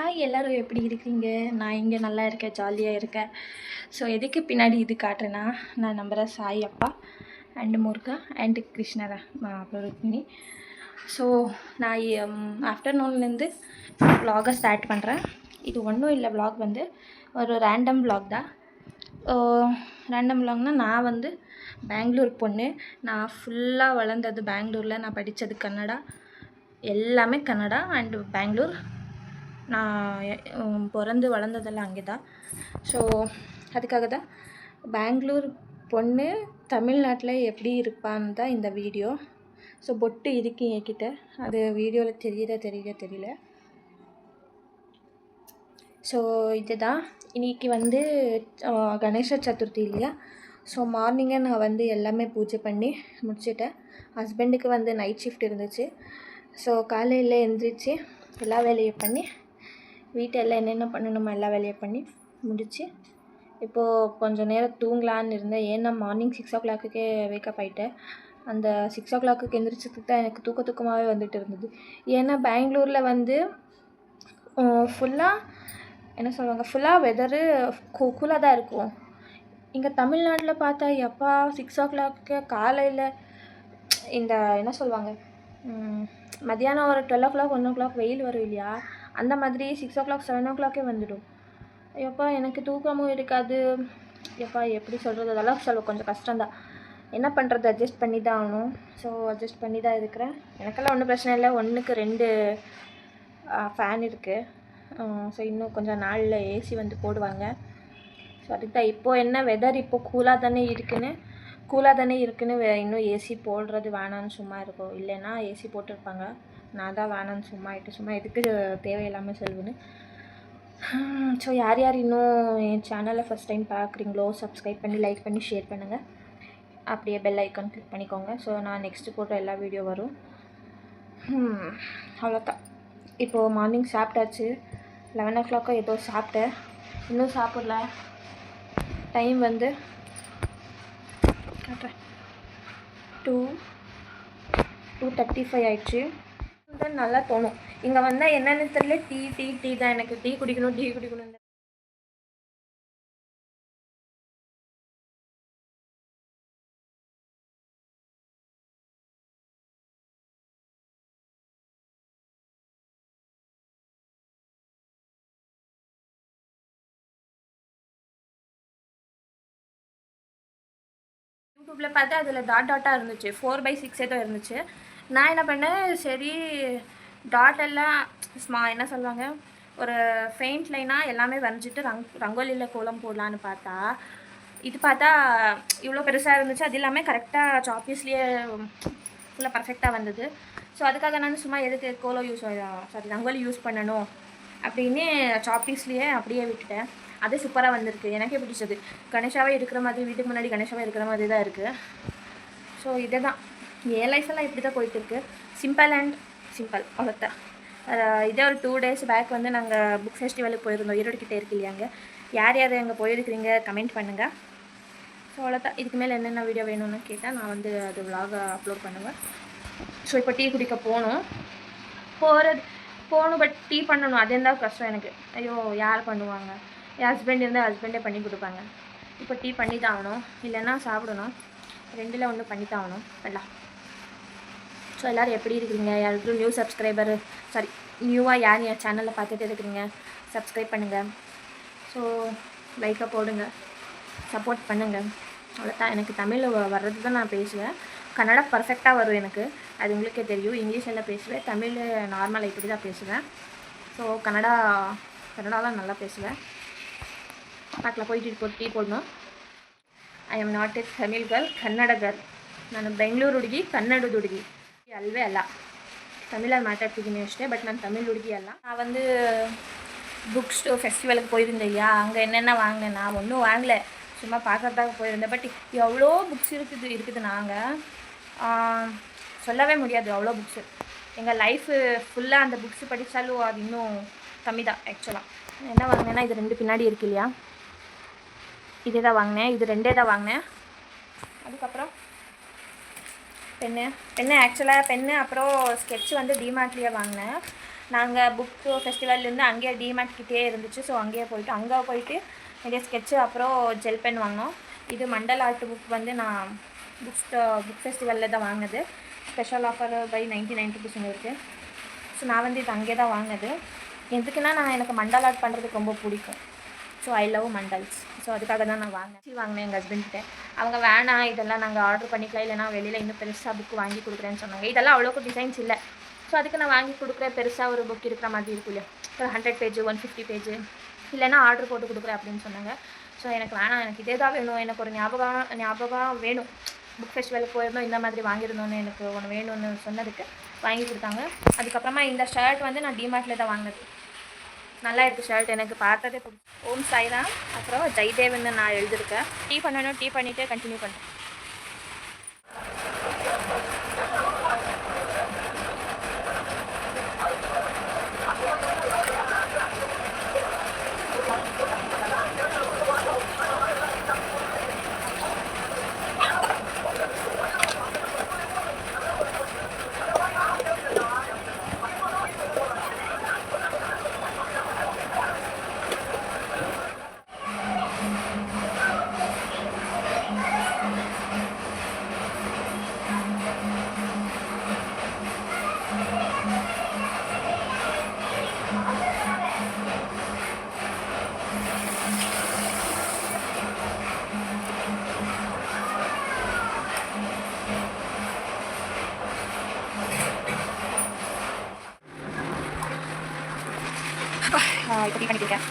Hi எல்லோரும் எப்படி இருக்கீங்க? நான் இங்கே நல்லா இருக்கேன், ஜாலியாக இருக்கேன். ஸோ எதுக்கு பின்னாடி இது காட்டுறேன்னா, நான் நம்புகிற சாய் அப்பா அண்டு முருகா அண்டு கிருஷ்ணரா அப்புறம் ருக்மிணி. ஸோ நான் ஆஃப்டர்நூன்லேருந்து வ்ளாகை ஸ்டார்ட் பண்ணுறேன். இது ஒன்றும் இல்லை, வ்ளாக் வந்து ஒரு ரேண்டம் வ்ளாக் தான். ரேண்டம் வ்ளாக்னால் நான் வந்து பெங்களூர் பொண்ணு. நான் ஃபுல்லாக வளர்ந்தது பெங்களூரில். நான் படித்தது கன்னடா, எல்லாமே கன்னடா அண்டு பெங்களூர். நான் பிறந்து வளர்ந்ததெல்லாம் அங்கே தான். ஸோ அதுக்காக தான் பெங்களூர் பொண்ணு தமிழ்நாட்டில் எப்படி இருப்பான்னு தான் இந்த வீடியோ. ஸோ பொட்டு இருக்கு என்கிட்ட, அது வீடியோவில் தெரியல. ஸோ இதுதான் இன்றைக்கி வந்து கணேச சதுர்த்தி இல்லையா. ஸோ மார்னிங்கே நான் வந்து எல்லாமே பூஜை பண்ணி முடிச்சிட்டேன். ஹஸ்பண்டுக்கு வந்து நைட் ஷிஃப்ட் இருந்துச்சு. ஸோ காலையில் எழுந்திரிச்சு எல்லா வேலையும் பண்ணி வீட்டெல்லாம் என்னென்ன பண்ணணுமோ எல்லா வேலையும் பண்ணி முடிச்சு இப்போது கொஞ்சம் நேரம் தூங்கலான்னு இருந்தேன். ஏன்னா மார்னிங் 6 o'clock வேக்கப் ஆகிட்டேன். அந்த 6 o'clock எந்திரிச்சதுக்கு தான் எனக்கு தூக்கமாகவே வந்துட்டு இருந்தது. ஏன்னா பெங்களூரில் வந்து ஃபுல்லாக என்ன சொல்லுவாங்க, ஃபுல்லாக வெதரு கூலாக தான் இருக்கும். இங்கே தமிழ்நாட்டில் பார்த்தா எப்பா 6 o'clock காலையில் இந்த என்ன சொல்லுவாங்க, மத்தியானம் ஒரு 12 o'clock 1 o'clock வெயில் வரும் இல்லையா, அந்த மாதிரி 6 o'clock 7 o'clock வந்துடும். எப்பா எனக்கு தூக்கமும் இருக்காது. எப்பா எப்படி சொல்கிறது, அதெல்லாம் கொஞ்சம் கஷ்டம்தான். என்ன பண்ணுறது, அட்ஜஸ்ட் பண்ணி தான் ஆகணும். ஸோ அட்ஜஸ்ட் பண்ணி தான் இருக்கிறேன். எனக்கெல்லாம் ஒன்றும் பிரச்சனை இல்லை. 1க்கு 2 ஃபேன் இருக்குது. ஸோ இன்னும் கொஞ்சம் நாளில் ஏசி வந்து போடுவாங்க. ஸோ அதுக்கு தான் இப்போது என்ன வெதர் இப்போது கூலாக தானே இருக்குன்னு இன்னும் ஏசி போடுறது வேணான்னு சும்மா இருக்கும். இல்லைன்னா ஏசி போட்டிருப்பாங்க. நான் தான் வேணான்னு சும்மா எதுக்கு தேவையில்லாமல் செல்வுன்னு. ஸோ யார் இன்னும் என் சேனலை ஃபஸ்ட் டைம் பார்க்குறீங்களோ சப்ஸ்கிரைப் பண்ணி லைக் பண்ணி ஷேர் பண்ணுங்கள். அப்படியே பெல் ஐக்கான் கிளிக் பண்ணிக்கோங்க. ஸோ நான் நெக்ஸ்ட்டு போட்ட எல்லா வீடியோ வரும். அவ்வளோதான். இப்போது மார்னிங் சாப்பிட்டாச்சு. 11 o'clock ஏதோ சாப்பிட்டேன். இன்னும் சாப்பிடல. டைம் வந்து 2:35 ஆயிடுச்சு. நல்லா தோணும் இங்கே வந்தால். என்னென்னு தெரியல, டீ தான். எனக்கு டீ குடிக்கணும். யூடியூப்பில் பார்த்தா அதில் டாட்டாக இருந்துச்சு. 4/6 ஏதோ இருந்துச்சு. நான் என்ன பண்ணேன், சரி டாட் எல்லாம் என்ன சொல்லுவாங்க, ஒரு ஃபெயிண்ட் லைனாக எல்லாமே வரைஞ்சிட்டு ரங்கோலியில் கோலம் போடலான்னு பார்த்தா, இது பார்த்தா இவ்வளோ பெருசாக இருந்துச்சு. அது எல்லாமே கரெக்டாக சாப்பீஸ்லேயே ஃபுல்லாக பர்ஃபெக்டாக வந்தது. ஸோ அதுக்காக நான் சும்மா எதுக்கு ரங்கோலி யூஸ் பண்ணணும் அப்படின்னு சாப்பீஸ்லேயே அப்படியே விட்டுட்டேன். அது சூப்பராக வந்திருக்கு. எனக்கே பிடிச்சது. கணேஷாவே இருக்கிற மாதிரி, வீட்டுக்கு முன்னாடி கணேஷாவே இருக்கிற மாதிரி தான் இருக்குது. ஸோ இதை தான் என் லைஃபெல்லாம் இப்படி தான் போயிட்டுருக்கு. சிம்பிள் அவ்வளோதான். இதே ஒரு 2 days பேக் வந்து நாங்கள் புக் ஃபெஸ்டிவலுக்கு போயிருந்தோம். ஈரோடுக்கிட்டே இருக்கு இல்லையாங்க. யார் அங்கே போயிருக்கிறீங்க கமெண்ட் பண்ணுங்கள். ஸோ அவ்வளோதான். இதுக்கு மேலே என்னென்ன வீடியோ வேணும்னு கேட்டால் நான் வந்து அது vlog அப்லோட் பண்ணுவேன். ஸோ இப்போ டீ குடிக்க போகணும். பட் டீ பண்ணணும். அது இருந்தால் கஷ்டம் எனக்கு. ஐயோ யார் பண்ணுவாங்க? என் ஹஸ்பண்ட் இருந்தால் ஹஸ்பண்டே பண்ணி கொடுப்பாங்க. இப்போ டீ பண்ணி தான் ஆகணும், இல்லைன்னா சாப்பிடணும். 2ல் 1 பண்ணி தான் ஆகணும் எல்லாம். ஸோ எல்லோரும் எப்படி இருக்கிறீங்க? யாருக்கும் நியூவாக யார் என் சேனலில் பார்த்துட்டு இருக்கிறீங்க, சப்ஸ்கிரைப் பண்ணுங்கள். ஸோ லைக்கை போடுங்க, சப்போர்ட் பண்ணுங்கள். அவ்வளோதான். எனக்கு தமிழ் வர்றது தான் நான் பேசுவேன். கன்னடா பர்ஃபெக்டாக வரும் எனக்கு, அது உங்களுக்கே தெரியும். இங்கிலீஷில் பேசுவேன், தமிழ் நார்மலாக இப்படி தான் பேசுவேன். ஸோ கன்னடாலாம் நல்லா பேசுவேன். பார்க்கலாம், போயிட்டு டீ போடணும். I am not A Tamil girl, Kannada girl. ನಾನು ಬೆಂಗಳೂರು ಹುಡುಗಿ, ಕನ್ನಡದ ಹುಡುಗಿ ಅಲ್ವೇ ಅಲ್ಲ. ತಮಿಳಲ್ಲಿ ಮಾತಾಡ್ತಿದ್ದೀನಿ ಅಷ್ಟೇ, ಬಟ್ ನಾನು ತಮಿಳ್ ಹುಡುಗಿ ಅಲ್ಲ. நான் வந்து புக் ஃபெஸ்டிவலுக்கு போயிருந்தேன் இல்லையா, அங்கே என்னென்ன வாங்கினேன். நான் ஒன்றும் வாங்கலை, சும்மா பார்க்குறதுக்காக போயிருந்தேன். பட் எவ்வளோ புக்ஸ் இருக்குது. நாங்கள் சொல்லவே முடியாது அவ்வளோ புக்ஸு. எங்கள் லைஃபு ஃபுல்லாக அந்த புக்ஸு படித்தாலும் அது இன்னும் கம்மி தான். ஆக்சுவலாக என்ன வாங்கினேன்னா, இது 2 பின்னாடி இருக்கு இல்லையா, இதே தான் வாங்கினேன். இது 2 தான் வாங்கினேன். அதுக்கப்புறம் பென்னு ஆக்சுவலாக பென்னு, அப்புறம் ஸ்கெட்ச் வந்து டிமார்ட்லேயே வாங்கினேன். நாங்கள் புக்கு ஃபெஸ்டிவல்லேருந்து அங்கேயே டிமார்ட் கிட்டே இருந்துச்சு. ஸோ அங்கேயே போயிட்டு நிறைய ஸ்கெட்சு அப்புறம் ஜெல் பென் வாங்கினோம். இது மண்டல் ஆர்ட் புக் வந்து நான் புக் ஃபெஸ்டிவலில் தான் வாங்கினது. ஸ்பெஷல் ஆஃபர் பை 99 ருபீஸ் இருக்குது. ஸோ நான் வந்து இது அங்கே தான் வாங்கினது. எதுக்குன்னா எனக்கு மண்டல் ஆர்ட் பண்ணுறதுக்கு ரொம்ப பிடிக்கும். So I love mandalas. So அதுக்காக தான் நான் வாங்கினேன் எங்கள் ஹஸ்பண்ட்கிட்ட. அவங்க வேணாம், இதெல்லாம் நாங்கள் ஆர்டர் பண்ணிக்கலாம், இல்லைனா வெளியில் இன்னும் பெருசாக புக்கு வாங்கி கொடுக்குறேன்னு சொன்னாங்க. இதெல்லாம் அவ்வளோக்கு டிசைன்ஸ் இல்லை. ஸோ அதுக்கு நான் வாங்கி கொடுக்குறேன், பெருசாக ஒரு புக் இருக்கிற மாதிரி இருக்கும் இல்லையா, ஒரு 100 பேஜ் 150 பேஜ், இல்லைனா ஆர்டர் போட்டு கொடுக்குறேன் அப்படின்னு சொன்னாங்க. ஸோ எனக்கு வேணாம், எனக்கு இதே தான் வேணும், எனக்கு ஒரு ஞாபகம் வேணும். புக் ஃபெஸ்டிவலுக்கு போயிருந்தோம், இந்த மாதிரி வாங்கியிருந்தோன்னு எனக்கு ஒன்று வேணும்னு சொன்னதுக்கு வாங்கி கொடுத்தாங்க. அதுக்கப்புறமா இந்த ஷர்ட் வந்து நான் டிமார்ட்டில் தான் வாங்கினது. நல்லா இருக்குது ஷர்ட், எனக்கு பார்த்ததே பிடிக்கும். ஓம் சாய்ராம் அப்புறம் ஜெய்தேவ்னு நான் எழுதியிருக்கேன். டீ பண்ணிவிட்டு கண்டினியூ பண்ணுறேன். இப்போ டீ பண்ணிக்கிறேன்.